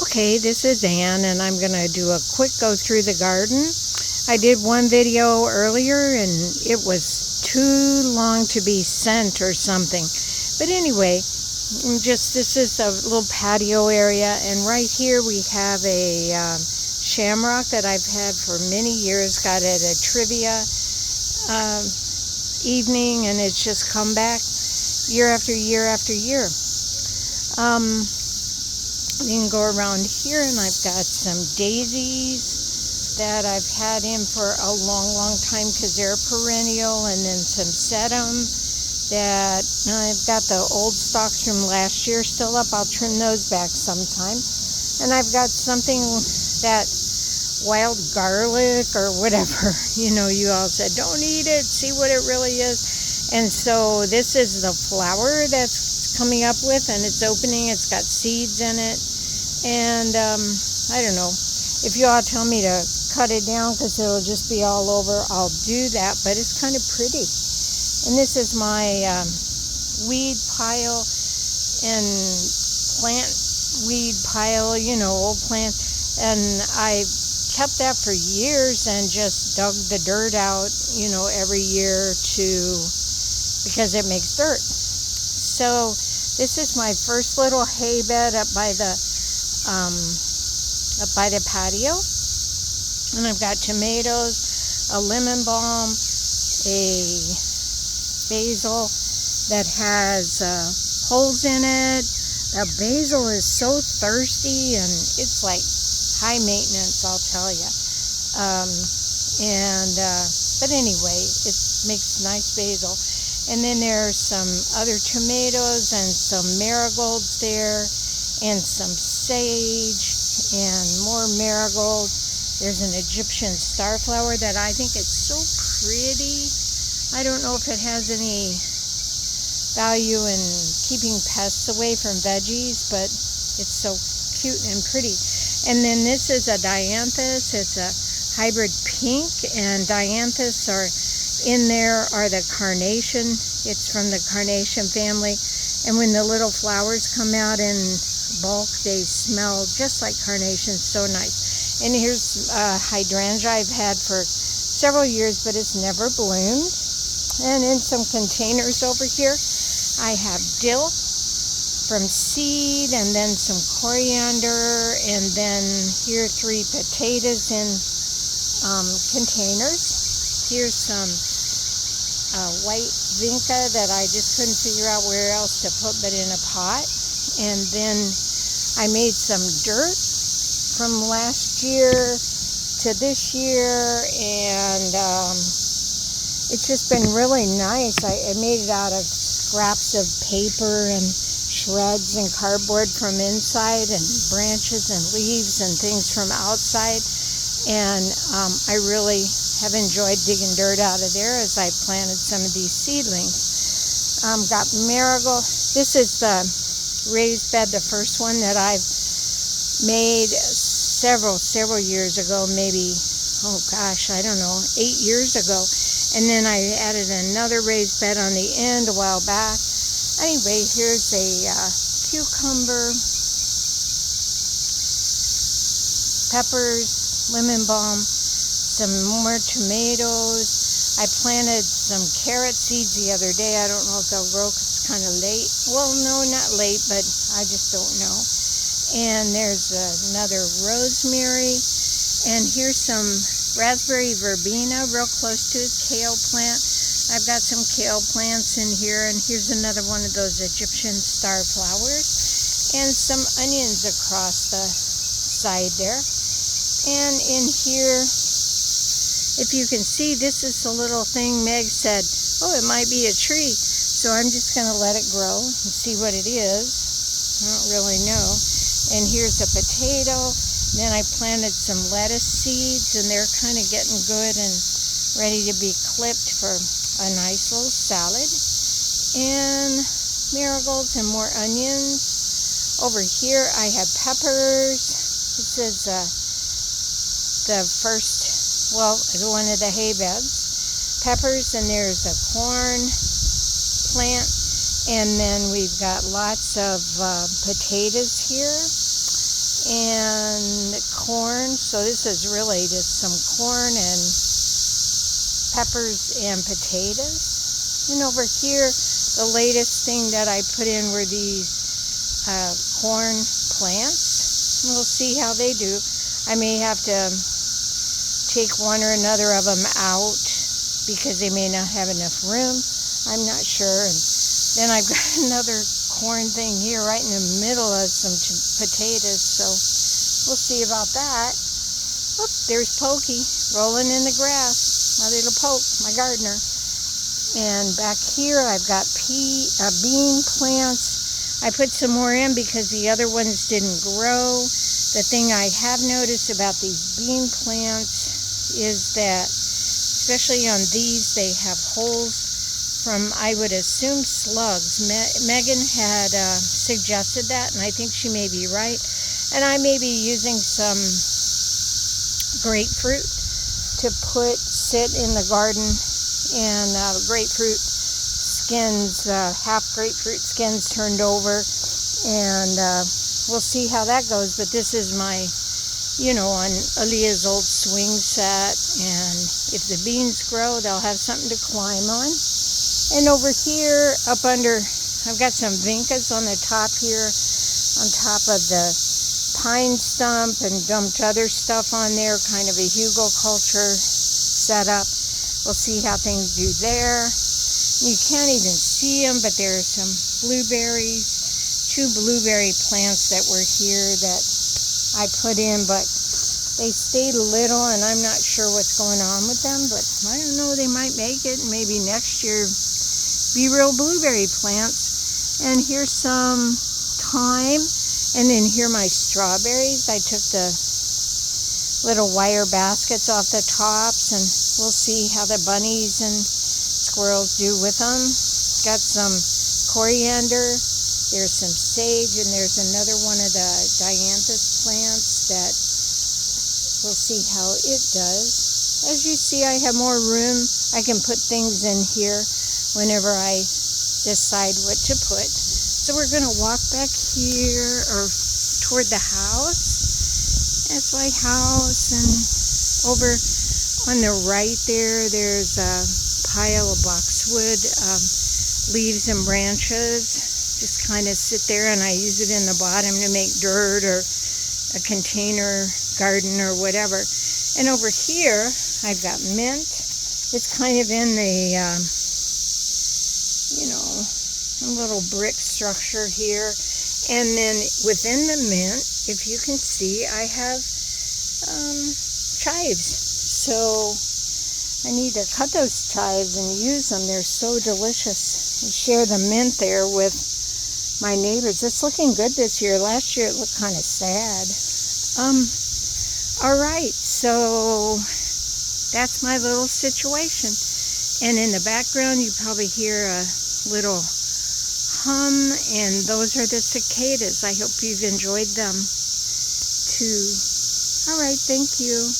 Okay, this is Ann, and I'm going to do a quick go through the garden. I did one video earlier, and it was too long to be sent or something. But anyway, this is a little patio area, and right here we have a shamrock that I've had for many years. Got it at a trivia evening, and it's just come back year after year after year. You can go around here, and I've got some daisies that I've had in for a long time because they're perennial, and then some sedum that I've got the old stalks from last year still up. I'll trim those back sometime. And I've got something that wild garlic or whatever, you all said, don't eat it, see what it really is. And so this is the flower that's coming up with, and it's opening. It's got seeds in it. And I don't know, if you all tell me to cut it down because it'll just be all over, I'll do that, but it's kind of pretty. And this is my weed pile and plant weed pile, old plant, and I kept that for years and just dug the dirt out, every year because it makes dirt. So this is my first little hay bed up by the patio, and I've got tomatoes, a lemon balm, a basil that has holes in it. The basil is so thirsty, and it's like high maintenance, I'll tell you. But anyway, it makes nice basil. And then there's some other tomatoes and some marigolds there, and some sage and more marigold. There's an Egyptian starflower that I think is so pretty. I don't know if it has any value in keeping pests away from veggies, but it's so cute and pretty. And then this is a dianthus. It's a hybrid pink, and dianthus are in there are the carnation. It's from the carnation family. And when the little flowers come out in bulk, they smell just like carnation. So nice. And here's a hydrangea I've had for several years, but it's never bloomed. And in some containers over here, I have dill from seed, and then some coriander, and then here 3 potatoes in containers. Here's some white vinca that I just couldn't figure out where else to put but in a pot. And then I made some dirt from last year to this year, and it's just been really nice. I made it out of scraps of paper and shreds and cardboard from inside, and branches and leaves and things from outside. And I really have enjoyed digging dirt out of there as I planted some of these seedlings. Got marigold. This is the raised bed, the first one that I've made several years ago, maybe, I don't know, 8 years ago. And then I added another raised bed on the end a while back. Anyway, here's a cucumber, peppers, lemon balm, some more tomatoes. I planted some carrot seeds the other day. I don't know if they'll grow because it's kind of late. Well, no, not late, but I just don't know. And there's another rosemary. And here's some raspberry verbena real close to a kale plant. I've got some kale plants in here, and here's another one of those Egyptian star flowers, and some onions across the side there. And in here, if you can see, this is the little thing Meg said, oh, it might be a tree. So I'm just going to let it grow and see what it is. I don't really know. And here's a potato. Then I planted some lettuce seeds, and they're kind of getting good and ready to be clipped for a nice little salad. And marigolds and more onions. Over here I have peppers. This is the first, one of the hay beds. Peppers, and there's a corn plant. And then we've got lots of potatoes here. and corn. So this is really just some corn and peppers and potatoes. And over here, the latest thing that I put in were these corn plants. And we'll see how they do. I may have to take one or another of them out because they may not have enough room. I'm not sure. And then I've got another corn thing here right in the middle of some potatoes. So we'll see about that. Oh, there's Pokey rolling in the grass. My little Poke, my gardener. And back here I've got bean plants. I put some more in because the other ones didn't grow. The thing I have noticed about these bean plants is that, especially on these, they have holes from, I would assume, slugs. Megan had suggested that, and I think she may be right. And I may be using some grapefruit to sit in the garden, and grapefruit skins, half grapefruit skins turned over, and we'll see how that goes. But this is my, on Aaliyah's old swing set, and if the beans grow, they'll have something to climb on. And over here, up under, I've got some vincas on the top here, on top of the pine stump, and dumped other stuff on there, kind of a hugelkultur setup. We'll see how things do there. You can't even see them, but there are some blueberries, 2 blueberry plants that were here that I put in, but they stayed little, and I'm not sure what's going on with them, but I don't know, they might make it, and maybe next year be real blueberry plants. And here's some thyme, and then here are my strawberries. I took the little wire baskets off the tops, and we'll see how the bunnies and squirrels do with them. Got some coriander, there's some sage, and there's another one of the dianthus plants that we'll see how it does. As you see, I have more room. I can put things in here whenever I decide what to put. So we're going to walk back here, or toward the house. That's my house, and over on the right there's a pile of boxwood leaves and branches. Just kind of sit there, and I use it in the bottom to make dirt or a container garden or whatever. And over here I've got mint. It's kind of in the a little brick structure here. And then within the mint, if you can see, I have chives. So I need to cut those chives and use them. They're so delicious. And share the mint there with my neighbors. It's looking good this year. Last year it looked kind of sad. All right, so that's my little situation. And in the background, you probably hear a little hum, and those are the cicadas. I hope you've enjoyed them too. All right, thank you.